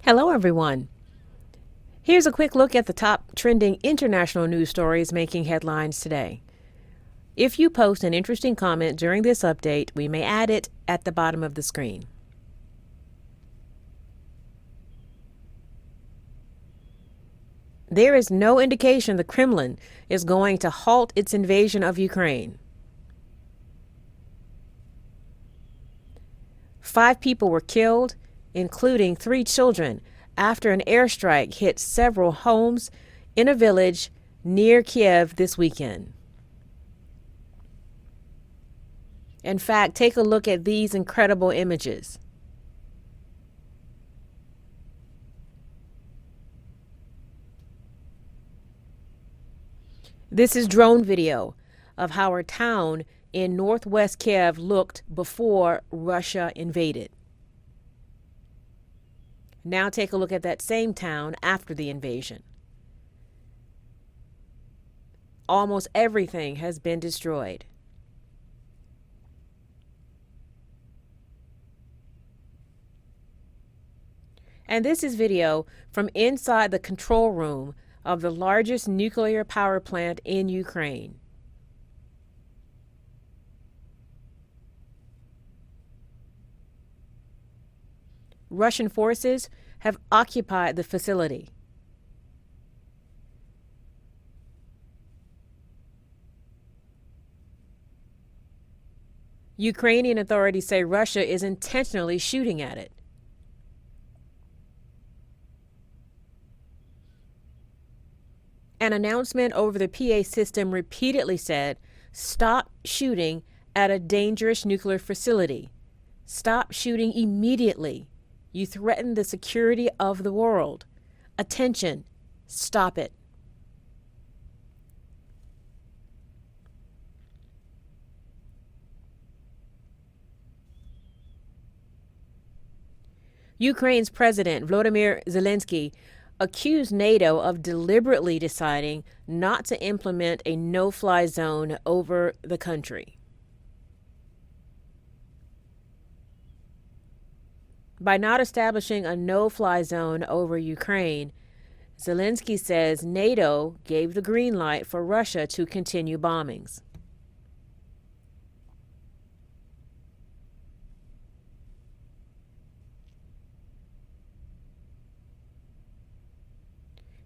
Hello, everyone. Here's a quick look at the top trending international news stories making headlines today. If you post an interesting comment during this update, we may add it at the bottom of the screen. There is no indication the Kremlin is going to halt its invasion of Ukraine. 5 people were killed, including 3 children, after an airstrike hit several homes in a village near Kiev this weekend. In fact, take a look at these incredible images. This is drone video of how a town in northwest Kiev looked before Russia invaded. Now take a look at that same town after the invasion. Almost everything has been destroyed. And this is video from inside the control room of the largest nuclear power plant in Ukraine. Russian forces have occupied the facility. Ukrainian authorities say Russia is intentionally shooting at it. An announcement over the PA system repeatedly said, "Stop shooting at a dangerous nuclear facility. Stop shooting immediately. You threaten the security of the world. Attention, stop it." Ukraine's President Volodymyr Zelenskyy accused NATO of deliberately deciding not to implement a no-fly zone over the country. By not establishing a no-fly zone over Ukraine, Zelenskyy says NATO gave the green light for Russia to continue bombings.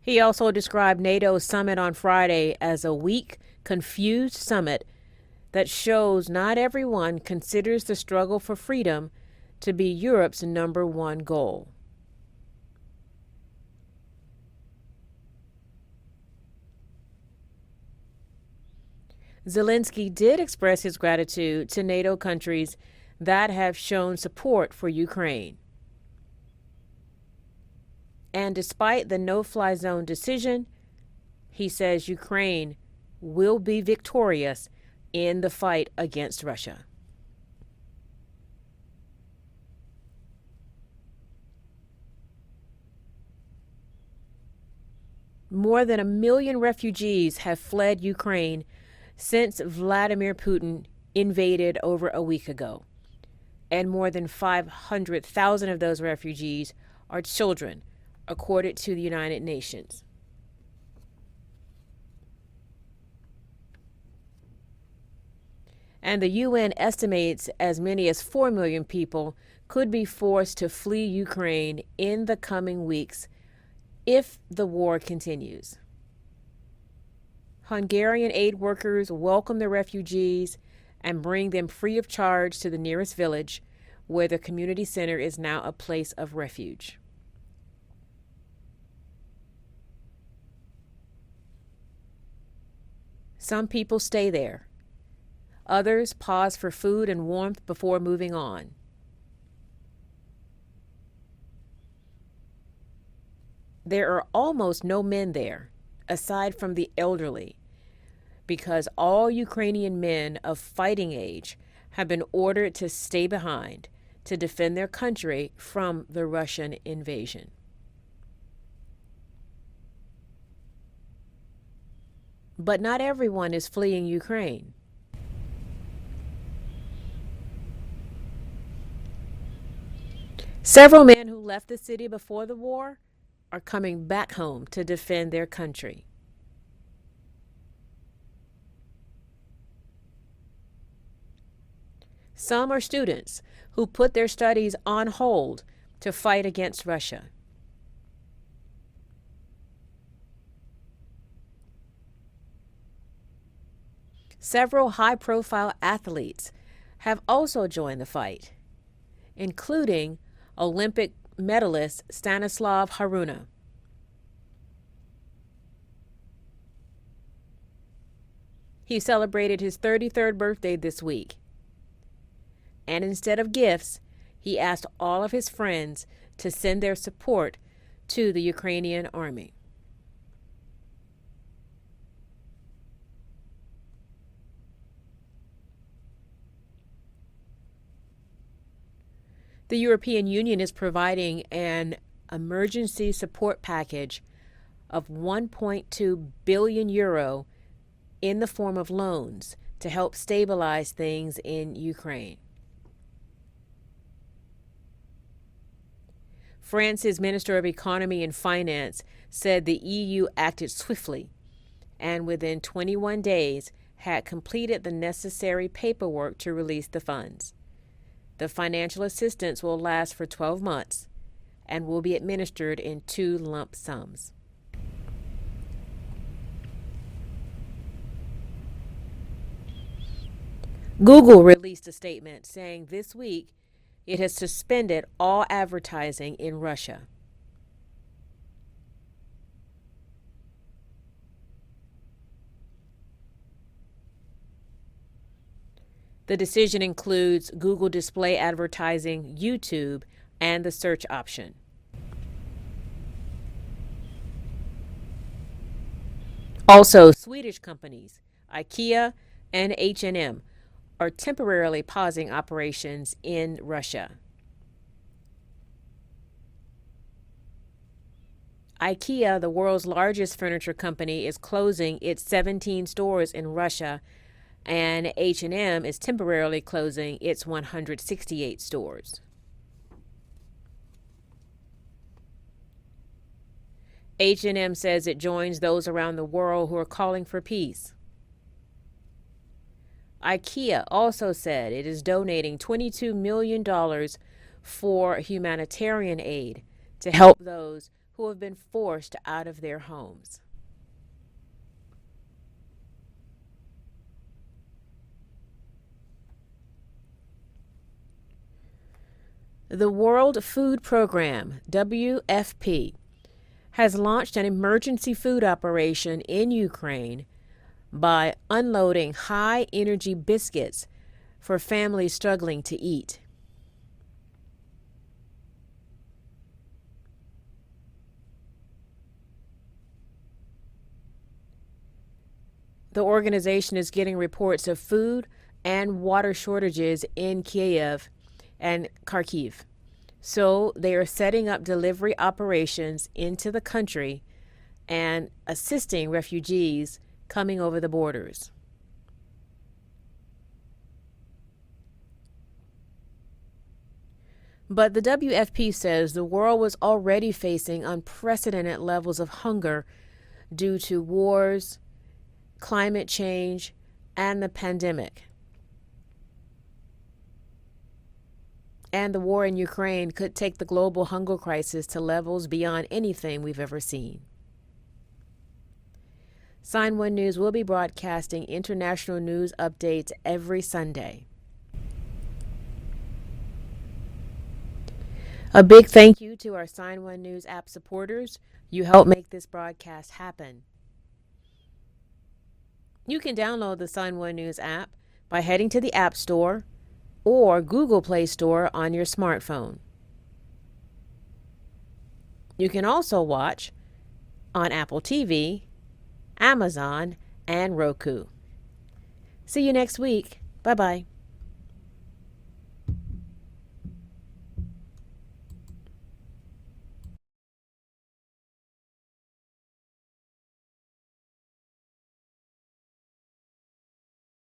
He also described NATO's summit on Friday as a weak, confused summit that shows not everyone considers the struggle for freedom to be Europe's #1 goal. Zelenskyy did express his gratitude to NATO countries that have shown support for Ukraine. And despite the no-fly zone decision, he says Ukraine will be victorious in the fight against Russia. More than 1 million refugees have fled Ukraine since Vladimir Putin invaded over a week ago. And more than 500,000 of those refugees are children, according to the United Nations. And the UN estimates as many as 4 million people could be forced to flee Ukraine in the coming weeks if the war continues. Hungarian aid workers welcome the refugees and bring them free of charge to the nearest village, where the community center is now a place of refuge. Some people stay there. Others pause for food and warmth before moving on. There are almost no men there, aside from the elderly, because all Ukrainian men of fighting age have been ordered to stay behind to defend their country from the Russian invasion. But not everyone is fleeing Ukraine. Several men who left the city before the war are coming back home to defend their country. Some are students who put their studies on hold to fight against Russia. Several high-profile athletes have also joined the fight, including Olympic medalist Stanislav Haruna. He celebrated his 33rd birthday this week, and instead of gifts, he asked all of his friends to send their support to the Ukrainian army. The European Union is providing an emergency support package of 1.2 billion euro in the form of loans to help stabilize things in Ukraine. France's Minister of Economy and Finance said the EU acted swiftly and within 21 days had completed the necessary paperwork to release the funds. The financial assistance will last for 12 months and will be administered in 2 lump sums. Google released a statement saying this week it has suspended all advertising in Russia. The decision includes Google Display Advertising, YouTube, and the search option. Also, Swedish companies, Ikea and H&M, are temporarily pausing operations in Russia. Ikea, the world's largest furniture company, is closing its 17 stores in Russia, and H&M is temporarily closing its 168 stores. H&M says it joins those around the world who are calling for peace. Ikea also said it is donating $22 million for humanitarian aid to help those who have been forced out of their homes. The World Food Program, WFP, has launched an emergency food operation in Ukraine by unloading high-energy biscuits for families struggling to eat. The organization is getting reports of food and water shortages in Kiev and Kharkiv. So they are setting up delivery operations into the country and assisting refugees coming over the borders. But the WFP says the world was already facing unprecedented levels of hunger due to wars, climate change, and the pandemic. And the war in Ukraine could take the global hunger crisis to levels beyond anything we've ever seen. Sign1News will be broadcasting international news updates every Sunday. A big thank you to our Sign1News app supporters. You help make this broadcast happen. You can download the Sign1News app by heading to the App Store or Google Play Store on your smartphone. You can also watch on Apple TV, Amazon, and Roku. See you next week. Bye-bye.